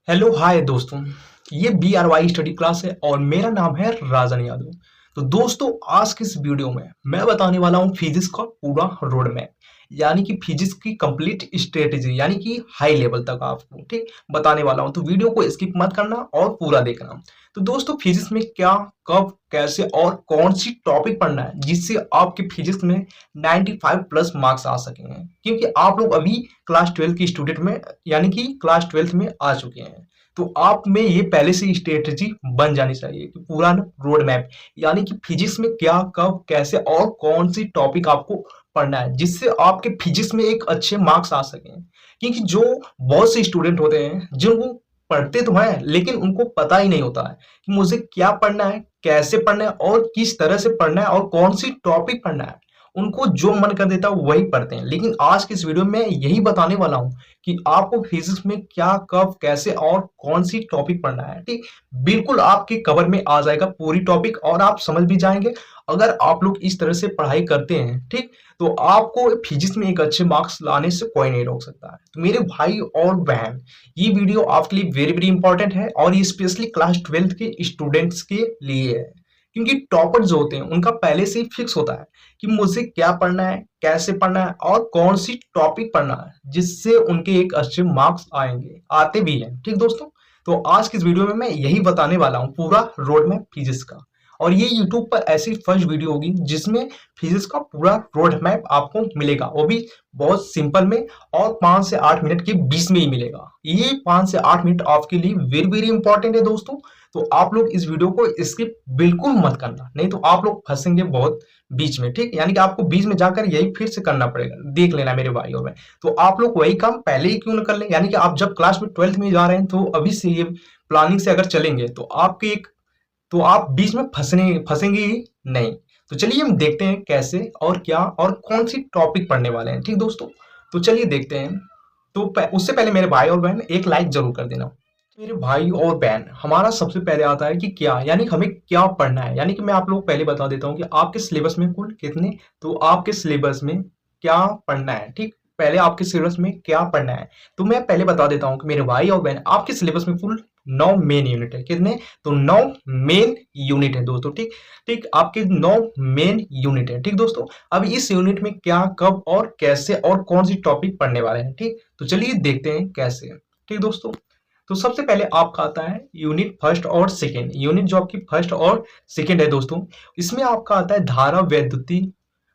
Hello hi दोस्तों। ये BRY study class है और मेरा नाम है राजन यादव। तो दोस्तों आज की इस वीडियो में मैं बताने वाला हूँ फिजिक्स का पूरा रोड मैप, यानी कि फिजिक्स की कंप्लीट स्ट्रेटेजी, यानी कि हाई लेवल तक आपको ठीक बताने वाला हूँ। तो वीडियो को स्किप मत करना और पूरा देखना। तो दोस्तों फिजिक्स में क्या, कब, कैसे और कौन सी टॉपिक पढ़ना है जिससे आपके फिजिक्स में 95 प्लस मार्क्स आ सकेंगे, क्योंकि आप लोग अभी क्लास 12 की स्टूडेंट में, यानी कि क्लास 12th में आ चुके हैं। तो आप में ये पहले से स्ट्रेटेजी बन जानी चाहिए कि पूरा रोड मैप, यानी कि फिजिक्स में क्या, कब, कैसे और कौन सी टॉपिक आपको पढ़ना है जिससे आपके फिजिक्स में एक अच्छे मार्क्स आ सकें। क्योंकि जो बहुत से स्टूडेंट होते हैं जिनको पढ़ते तो हैं लेकिन उनको पता ही नहीं होता है कि मुझे क्या पढ़ना है, कैसे पढ़ना है और किस तरह से पढ़ना है और कौन सी टॉपिक पढ़ना है। उनको जो मन कर देता है वही पढ़ते हैं। लेकिन आज की इस वीडियो में यही बताने वाला हूं कि आपको फिजिक्स में क्या, कब, कैसे और कौन सी टॉपिक पढ़ना है। ठीक, बिल्कुल आपके कवर में आ जाएगा पूरी टॉपिक और आप समझ भी जाएंगे। अगर आप लोग इस तरह से पढ़ाई करते हैं ठीक, तो आपको फिजिक्स में एक अच्छे मार्क्स लाने से कोई नहीं रोक सकता है। तो मेरे भाई और बहन, ये वीडियो आपके लिए वेरी वेरी इंपॉर्टेंट है और ये स्पेशली क्लास 12th के स्टूडेंट्स के लिए है। क्योंकि टॉपर जो होते हैं उनका पहले से ही फिक्स होता है कि मुझे क्या पढ़ना है, कैसे पढ़ना है और कौन सी टॉपिक पढ़ना है जिससे उनके एक अच्छे मार्क्स आएंगे, आते भी हैं। ठीक दोस्तों, तो आज की इस वीडियो में मैं यही बताने वाला हूँ पूरा रोड मैप फिजिक्स का। और ये यूट्यूब पर ऐसी फर्स्ट वीडियो होगी जिसमें फिजिक्स का पूरा रोड मैप आपको मिलेगा, वो भी बहुत सिंपल में और 5 से 8 मिनट के बीच में ही मिलेगा। ये 5 से 8 मिनट आपके लिए वेरी वेरी इंपॉर्टेंट है दोस्तों। तो आप लोग इस वीडियो को स्किप बिल्कुल मत करना, नहीं तो आप लोग फंसेंगे बहुत बीच में। ठीक, यानी कि आपको बीच में जाकर यही फिर से करना पड़ेगा, देख लेना मेरे भाई और बहन। तो आप लोग वही काम पहले ही क्यों न कर लें, यानी कि आप जब क्लास में 12th में जा रहे हैं तो अभी से ये प्लानिंग से अगर चलेंगे तो आपके एक, तो आप बीच में फंसेंगे ही नहीं। तो चलिए हम देखते हैं कैसे और क्या और कौन सी टॉपिक पढ़ने वाले हैं। ठीक दोस्तों, तो चलिए देखते हैं। तो उससे पहले मेरे भाई और बहन एक लाइक जरूर कर देना। मेरे भाई और बहन, हमारा सबसे पहले आता है कि क्या, यानी कि हमें क्या पढ़ना है। यानी कि मैं आप लोग को पहले बता देता हूँ कि आपके सिलेबस में कुल कितने, तो आपके सिलेबस में क्या पढ़ना है। ठीक, पहले आपके सिलेबस में क्या पढ़ना है तो मैं पहले बता देता हूँ कि मेरे भाई और बहन, आपके सिलेबस में कुल 9 मेन यूनिट है। कितने, तो 9 मेन यूनिट है दोस्तों। ठीक, ठीक आपके 9 मेन यूनिट है। ठीक दोस्तों, अब इस यूनिट में क्या, कब और कैसे और कौन सी टॉपिक पढ़ने वाले हैं। ठीक, तो चलिए देखते हैं कैसे। ठीक दोस्तों, तो सबसे पहले आपका आता है यूनिट फर्स्ट और सेकेंड। यूनिट जो आपकी फर्स्ट और सेकेंड है दोस्तों, इसमें आपका आता है धारा वैद्युति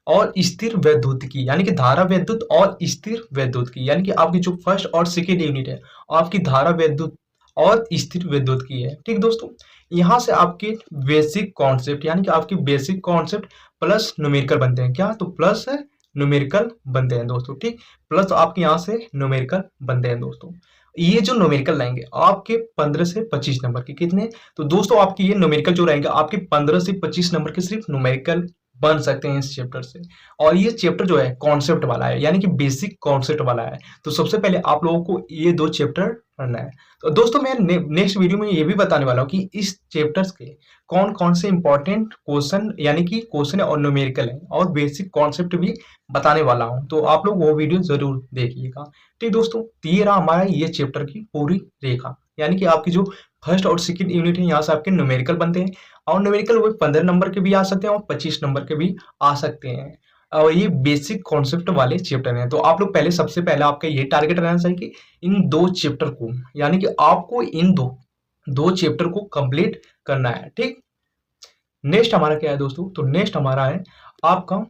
और स्थिर वैद्युतिकी, यानी कि धारा वैद्युत और स्थिर वैद्युतिकी। यानी कि आपकी जो फर्स्ट और सेकेंड यूनिट है आपकी धारा वैद्युत और स्थिर वैद्युतिकी है। ठीक दोस्तों, यहाँ से आपके बेसिक कॉन्सेप्ट, यानी कि आपके बेसिक कॉन्सेप्ट प्लस न्यूमेरिकल बनते हैं। क्या, तो प्लस है न्यूमेरिकल बनते हैं दोस्तों। ठीक, प्लस आपके यहाँ से न्यूमेरिकल बनते हैं दोस्तों। ये जो न्यूमेरिकल रहेंगे आपके 15 से 25 नंबर के। कितने, तो दोस्तों आपकी ये न्यूमेरिकल जो रहेंगे आपके 15 से 25 नंबर के सिर्फ न्यूमेरिकल बन सकते हैं इस चैप्टर से। और ये चैप्टर जो है कॉन्सेप्ट वाला है, यानी कि बेसिक कॉन्सेप्ट वाला है। तो सबसे पहले आप लोगों को ये 2 चैप्टर पढ़ना है। तो दोस्तों मैं नेक्स्ट वीडियो में ये भी बताने वाला हूँ कि इस चैप्टर्स के कौन कौन से इंपॉर्टेंट क्वेश्चन, यानी कि क्वेश्चन और न्यूमेरिकल है और बेसिक कॉन्सेप्ट भी बताने वाला हूँ। तो आप लोग वो वीडियो जरूर देखिएगा। ठीक दोस्तों, तो ये रहा हमारा ये चैप्टर की पूरी रेखा, यानी कि आपकी जो फर्स्ट और सेकंड यूनिट है यहाँ से आपके न्यूमेरिकल बनते हैं। और न्यूमेरिकल वो 15 नंबर के भी आ सकते हैं और 25 नंबर के भी आ सकते हैं। और ये बेसिक कॉन्सेप्ट वाले चैप्टर हैं। तो आप लोग पहले, सबसे पहले आपका ये टारगेट रहना चाहिए कि इन 2 चैप्टर को, यानी कि आपको इन दो चैप्टर को कंप्लीट करना है। ठीक, नेक्स्ट हमारा क्या है दोस्तों, तो नेक्स्ट हमारा है आपका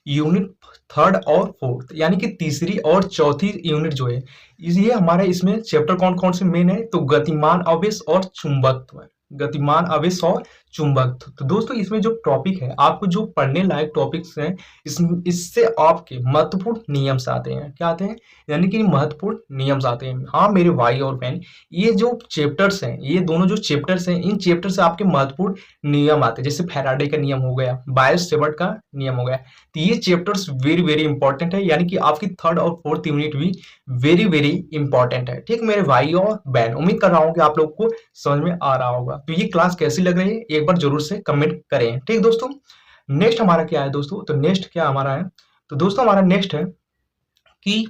यूनिट थर्ड और फोर्थ, यानी कि तीसरी और चौथी यूनिट जो है ये हमारे इसमें चैप्टर कौन कौन से मेन है, तो गतिमान आवेश और चुंबकत्व है। गतिमान आवेश और चुंबकत्व। तो दोस्तों इसमें जो टॉपिक है, आपको जो पढ़ने लायक टॉपिक्स हैं, इससे आपके महत्वपूर्ण नियम्स आते हैं। क्या आते हैं, यानी कि महत्वपूर्ण नियम्स आते हैं। हाँ मेरे भाई और बहन, ये जो चैप्टर्स हैं, ये दोनों जो चैप्टर्स हैं, इन चैप्टर से आपके महत्वपूर्ण नियम आते हैं। जैसे फैराडे का नियम हो गया, बायोट-सेवर्ट का नियम हो गया। तो ये चैप्टर्स वेरी वेरी इंपॉर्टेंट है, यानी कि आपकी थर्ड और फोर्थ यूनिट भी वेरी वेरी इंपॉर्टेंट है। ठीक मेरे भाई और बहन, उम्मीद कर रहा हूँ कि आप लोग को समझ में आ रहा होगा। तो ये क्लास कैसी लग रही है एक बार जरूर से कमेंट करें। ठीक दोस्तों, नेक्स्ट हमारा क्या है दोस्तों, तो नेक्स्ट क्या हमारा है, तो दोस्तों हमारा नेक्स्ट है कि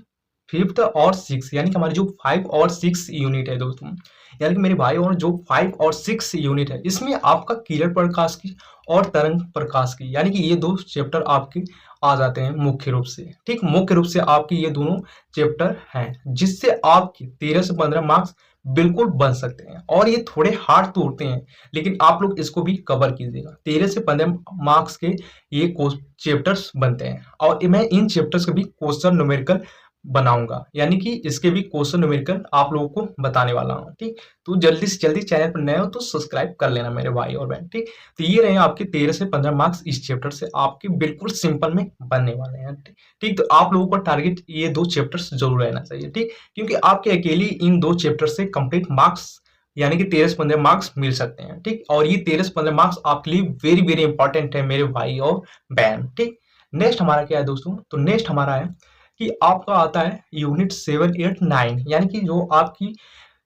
5th और 6 यानी कि हमारी जो 5 और 6 यूनिट है दोस्तों, यानी कि मेरे भाई और जो 5 और 6 यूनिट है, इसमें आपका किरण प्रकाश की और तरंग प्रकाश की, यानी कि ये दो चैप्टर आपके आ जाते हैं मुख्य रूप से। ठीक, मुख्य रूप से आपके ये दोनों चैप्टर हैं, जिससे आपके 13 से 15 मार्क्स बिल्कुल बन सकते हैं। और ये थोड़े हार्ड तो होते हैं, लेकिन आप लोग इसको भी कवर कीजिएगा। 13 से 15 मार्क्स के ये चैप्टर्स बनते हैं, और मैं इन चैप्टर्स के भी क्वेश्चन न्यूमेरिकल बनाऊंगा, यानी कि इसके भी क्वेश्चन न्यूमेरिकल आप लोगों को बताने वाला हूँ। ठीक, तो जल्दी से जल्दी चैनल पर नए हो तो सब्सक्राइब कर लेना मेरे भाई और बहन। ठीक, तो ये रहे आपके 13 से 15 मार्क्स इस चैप्टर से आपके बिल्कुल सिंपल में बनने वाले हैं। ठीक, तो आप लोगों का टारगेट ये 2 चैप्टर्स जरूर रहना चाहिए। ठीक, क्योंकि आपके अकेले इन 2 चैप्टर से कंप्लीट मार्क्स यानी कि 13 से 15 मार्क्स मिल सकते हैं। ठीक, और ये 13 से 15 मार्क्स आपके लिए वेरी वेरी इंपॉर्टेंट है मेरे भाई और बहन। ठीक, नेक्स्ट हमारा क्या है दोस्तों, तो नेक्स्ट हमारा है कि आपका आता है यूनिट 7, 8, 9, यानी कि जो आपकी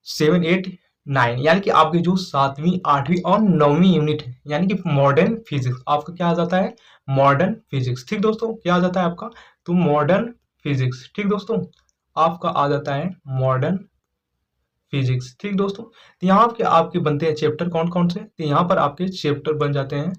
7, 8, 9 यानी कि आपकी जो 7वीं, 8वीं और 9वीं यूनिट है, यानी कि मॉडर्न फिजिक्स आपका क्या आ जाता है, मॉडर्न फिजिक्स। ठीक दोस्तों, क्या आ जाता है आपका, तो मॉडर्न फिजिक्स। ठीक दोस्तों, आपका आ जाता है मॉडर्न फिजिक्स। ठीक दोस्तों, तो यहाँ पे आपके बनते हैं चैप्टर कौन कौन से, तो यहाँ पर आपके चैप्टर बन जाते हैं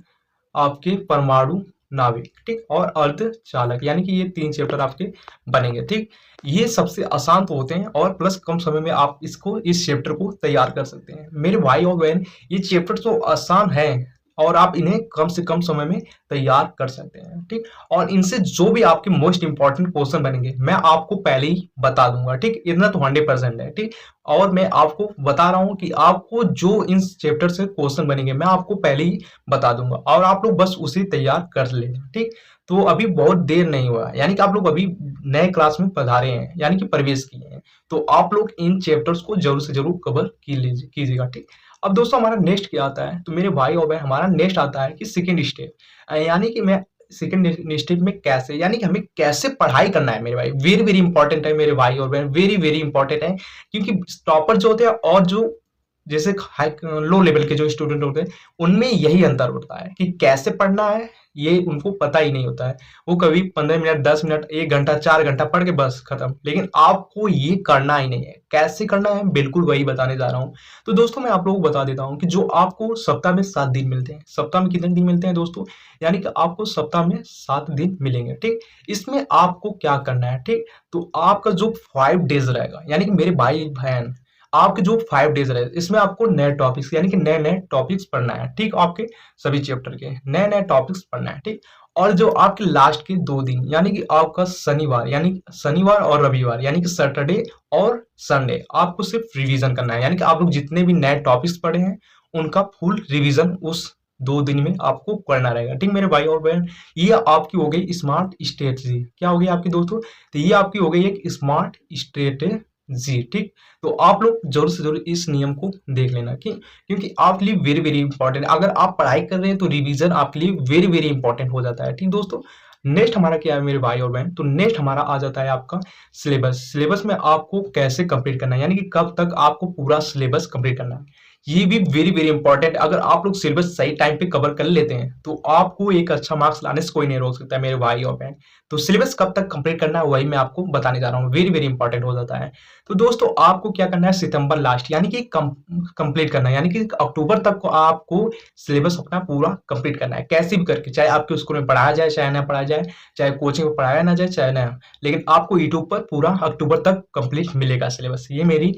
आपके परमाणु नाभिक, ठीक, और अर्धचालक, यानी कि ये 3 चैप्टर आपके बनेंगे। ठीक, ये सबसे आसान तो होते हैं और प्लस कम समय में आप इस चैप्टर को तैयार कर सकते हैं मेरे भाई और बहन। ये चैप्टर तो आसान है और आप इन्हें कम से कम समय में तैयार कर सकते हैं। ठीक, और इनसे जो भी आपके मोस्ट इंपॉर्टेंट क्वेश्चन बनेंगे मैं आपको पहले ही बता दूंगा। ठीक, इतना तो 100% है। ठीक, और मैं आपको बता रहा हूं कि आपको जो इन चैप्टर से क्वेश्चन बनेंगे मैं आपको पहले ही बता दूंगा, और आप लोग बस उसे तैयार कर लेना। ठीक, तो अभी बहुत देर नहीं हुआ, यानी कि आप लोग अभी नए क्लास में पधारे हैं, यानी कि प्रवेश किए हैं, तो आप लोग इन चैप्टर्स को जरूर से जरूर कवर कीजिएगा। ठीक, अब दोस्तों हमारा नेक्स्ट क्या आता है, तो मेरे भाई और बहन हमारा नेक्स्ट आता है कि सेकेंड स्टेप, यानी कि मैं सेकेंड स्टेप में कैसे, यानी कि हमें कैसे पढ़ाई करना है मेरे भाई, वेरी वेरी इंपॉर्टेंट है मेरे भाई और बहन, वेरी वेरी इंपॉर्टेंट है। क्योंकि टॉपर जो होते हैं और जो जैसे हाई लो लेवल के जो स्टूडेंट होते हैं उनमें यही अंतर होता है कि कैसे पढ़ना है ये उनको पता ही नहीं होता है। वो कभी 15 मिनट, 10 मिनट, 1 घंटा, 4 घंटा पढ़ के बस खत्म, लेकिन आपको ये करना ही नहीं है। कैसे करना है बिल्कुल वही बताने जा रहा हूँ। तो दोस्तों मैं आप लोगों को बता देता हूँ कि जो आपको सप्ताह में 7 दिन मिलते हैं, सप्ताह में कितने दिन मिलते हैं दोस्तों, यानी कि आपको सप्ताह में 7 दिन मिलेंगे। ठीक, इसमें आपको क्या करना है, ठीक, तो आपका जो 5 डेज रहेगा, यानी कि मेरे भाई बहन आपके जो 5 डेज रहे इसमें आपको नए टॉपिक्स यानी कि नए नए टॉपिक्स पढ़ना है। ठीक, आपके सभी चैप्टर के नए नए टॉपिक्स पढ़ना है। ठीक, और जो आपके लास्ट के 2 दिन यानी कि आपका शनिवार, यानी शनिवार और रविवार, यानी कि सैटरडे और संडे आपको सिर्फ रिवीजन करना है, यानी कि आप लोग जितने भी नए टॉपिक्स पढ़े हैं उनका फुल रिवीजन उस 2 दिन में आपको करना रहेगा। ठीक मेरे भाई और बहन, ये आपकी हो गई स्मार्ट स्ट्रेटजी। क्या हो गई आपकी दोस्तों, तो ये आपकी हो गई एक स्मार्ट स्ट्रेटजी। ठीक, तो आप लोग जरूर से जरूर इस नियम को देख लेना कि क्योंकि आपके लिए वेरी वेरी इंपॉर्टेंट, अगर आप पढ़ाई कर रहे हैं तो रिवीजन आपके लिए वेरी वेरी इंपॉर्टेंट हो जाता है। ठीक दोस्तों, नेक्स्ट हमारा क्या है मेरे भाई और बहन, तो नेक्स्ट हमारा आ जाता है आपका सिलेबस। सिलेबस में आपको कैसे कंप्लीट करना है, यानी कि कब तक आपको पूरा सिलेबस कंप्लीट करना है, ये भी वेरी वेरी इंपॉर्टेंट। अगर आप लोग सिलेबस सही टाइम पे कवर कर लेते हैं तो आपको एक अच्छा मार्क्स लाने से कोई नहीं रोक सकता है मेरे भाई और बहन। तो सिलेबस कब तक कंप्लीट करना है वही मैं आपको बताने जा रहा हूँ, वेरी वेरी इंपॉर्टेंट हो जाता है। तो दोस्तों आपको क्या करना है, सितंबर लास्ट यानी कि कंप्लीट करना है, यानी कि अक्टूबर तक को आपको सिलेबस अपना पूरा कंप्लीट करना है, कैसे भी करके, चाहे आपके स्कूल में पढ़ाया जाए चाहे ना पढ़ाया जाए, चाहे कोचिंग में पढ़ाया ना जाए चाहे ना, लेकिन आपको यूट्यूब पर पूरा अक्टूबर तक कंप्लीट मिलेगा सिलेबस, ये मेरी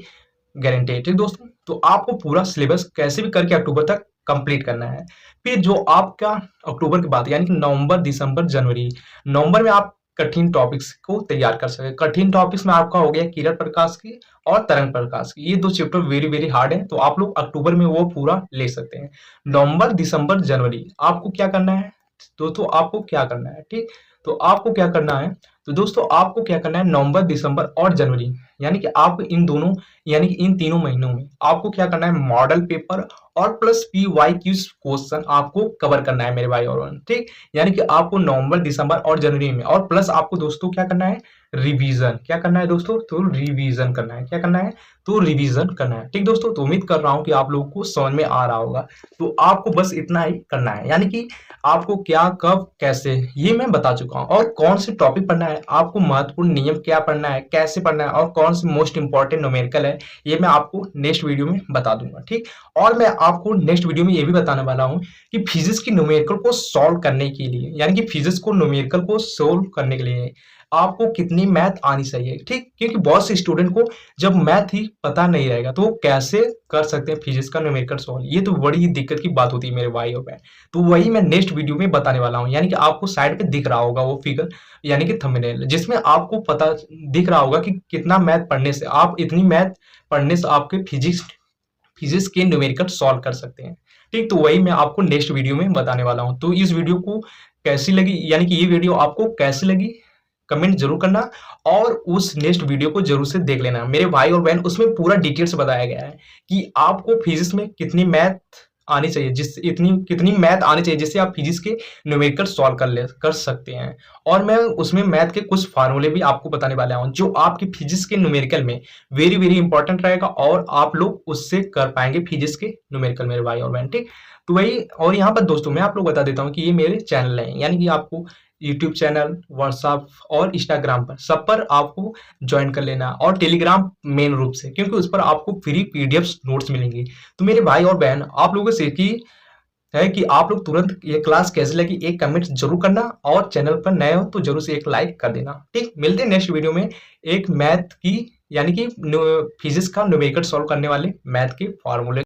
गारंटी है। ठीक दोस्तों, तो आपको पूरा सिलेबस कैसे भी करके अक्टूबर तक कंप्लीट करना है। फिर जो आपका अक्टूबर के बाद यानी कि नवंबर, दिसंबर, जनवरी, नवंबर में आप कठिन टॉपिक्स को तैयार कर सके। कठिन टॉपिक्स में आपका हो गया किरण प्रकाश की और तरंग प्रकाश की, ये 2 चैप्टर वेरी वेरी हार्ड है, तो आप लोग अक्टूबर में वो पूरा ले सकते हैं। नवंबर, दिसंबर, जनवरी आपको क्या करना है दोस्तों, आपको क्या करना है, ठीक, तो आपको क्या करना है, तो दोस्तों आपको क्या करना है, नवंबर, दिसंबर और जनवरी, यानी कि आप इन दोनों यानी कि इन तीनों महीनों में आपको क्या करना है, मॉडल पेपर और प्लस PYQ क्वेश्चन आपको कवर करना है मेरे भाई और बहन। ठीक, यानी कि आपको नवंबर, दिसंबर और जनवरी में, और प्लस आपको दोस्तों क्या करना है, रिवीजन। क्या करना है दोस्तों, तो रिवीजन करना है। क्या करना है, तो रिवीजन करना है। ठीक दोस्तों, तो उम्मीद कर रहा हूं कि आप लोगों को समझ में आ रहा होगा। तो आपको बस इतना ही करना है, यानी कि आपको क्या, कब, कैसे, ये मैं बता चुका हूं, और कौन से टॉपिक पढ़ना है है, आपको महत्वपूर्ण नियम क्या पढ़ना है, कैसे पढ़ना है और कौन सी मोस्ट इंपॉर्टेंट न्यूमेरिकल है, ये मैं आपको नेक्स्ट वीडियो में बता दूंगा। ठीक, और मैं आपको नेक्स्ट वीडियो में ये भी बताने वाला हूँ कि फिजिक्स की न्यूमेरिकल को सॉल्व करने के लिए, यानी कि फिजिक्स को न्यूमेरिकल को सॉल्व करने के लिए आपको कितनी मैथ आनी चाहिए। ठीक, क्योंकि बहुत से स्टूडेंट को जब मैथ ही पता नहीं रहेगा तो वो कैसे कर सकते हैं फिजिक्स का न्यूमेरिकल सॉल्व, ये तो बड़ी ही दिक्कत की बात होती है मेरे भाई और बहन। तो वही मैं नेक्स्ट वीडियो में बताने वाला हूँ, यानी कि आपको साइड पे दिख रहा होगा वो फिगर, यानी कि थंबनेल, जिसमें आपको पता दिख रहा होगा कि कितना मैथ पढ़ने से, आप इतनी मैथ पढ़ने से आपके फिजिक्स के न्यूमेरिकल सॉल्व कर सकते हैं। ठीक, तो वही मैं आपको नेक्स्ट वीडियो में बताने वाला हूँ। तो इस वीडियो को कैसी लगी, यानी कि ये वीडियो आपको कैसी लगी, कमेंट जरूर करना और उस नेक्स्ट वीडियो को जरूर से देख लेना मेरे भाई और बहन। उसमें पूरा डिटेल से बताया गया है कि आपको फिजिक्स में कितनी मैथ आनी चाहिए, कितनी मैथ आनी चाहिए जिससे आप फिजिक्स के न्यूमेरिकल सॉल्व कर सकते हैं। और मैं उसमें मैथ के कुछ फार्मूले भी आपको बताने वाला हूं जो आपकी फिजिक्स के न्यूमेरिकल में वेरी वेरी इंपॉर्टेंट रहेगा और आप लोग उससे कर पाएंगे फिजिक्स के न्यूमेरिकल मेरे भाई और बहन। ठीक, तो वही, और यहाँ पर दोस्तों मैं आप लोग बता देता हूँ कि ये मेरे चैनल है, यानी कि आपको यूट्यूब चैनल, व्हाट्सएप और इंस्टाग्राम पर सब पर आपको ज्वाइन कर लेना, और टेलीग्राम मेन रूप से, क्योंकि उस पर आपको फ्री पीडीएफ नोट्स मिलेंगे। तो मेरे भाई और बहन, आप लोगों से की है कि आप लोग तुरंत ये क्लास कैसे लगी एक कमेंट जरूर करना, और चैनल पर नए हो तो जरूर से एक लाइक कर देना। ठीक, मिलते हैं नेक्स्ट वीडियो में एक मैथ की, यानी कि फिजिक्स का न्यूमेरिकल सॉल्व करने वाले मैथ के फॉर्मूले